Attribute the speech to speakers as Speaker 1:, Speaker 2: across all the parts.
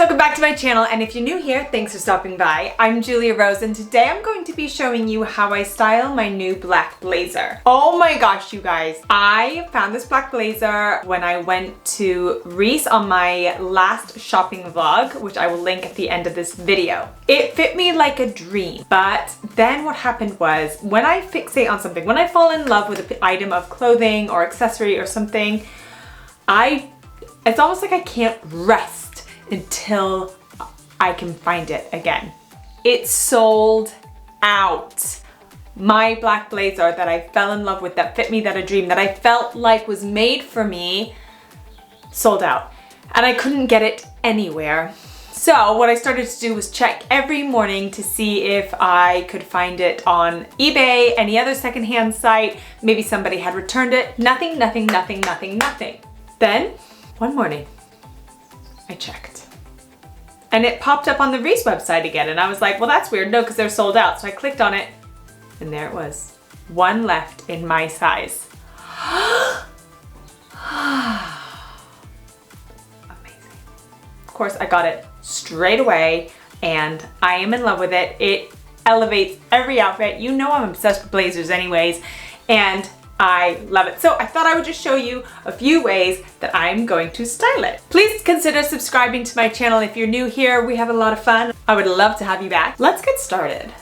Speaker 1: Welcome back to my channel, and if you're new here, thanks for stopping by. I'm Julia Rose, and today I'm going to be showing you how I style my new black blazer. Oh my gosh, you guys. I found this black blazer when I went to Reiss on my last shopping vlog, which I will link at the end of this video. It fit me like a dream, but then what happened was when I fixate on something, when I fall in love with an item of clothing or accessory or something, it's almost like I can't rest until I can find it again. It sold out. My black blazer that I fell in love with, that fit me, that a dream, that I felt like was made for me, sold out. And I couldn't get it anywhere. So what I started to do was check every morning to see if I could find it on eBay, any other secondhand site. Maybe somebody had returned it. Nothing, nothing, nothing, nothing, nothing. Then, one morning, I checked. And it popped up on the Reiss website again, and I was like, well, that's weird. No, because they're sold out. So I clicked on it, and there it was. One left in my size. Amazing. Of course, I got it straight away, and I am in love with it. It elevates every outfit. You know I'm obsessed with blazers anyways, and I love it. So I thought I would just show you a few ways that I'm going to style it. Please consider subscribing to my channel if you're new here. We have a lot of fun. I would love to have you back. Let's get started.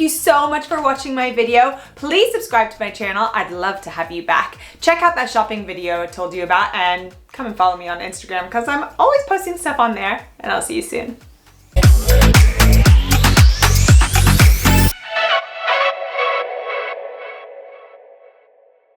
Speaker 1: you so much for watching my video. Please subscribe to my channel. I'd love to have you back. Check out that shopping video I told you about and come and follow me on Instagram because I'm always posting stuff on there, and I'll see you soon.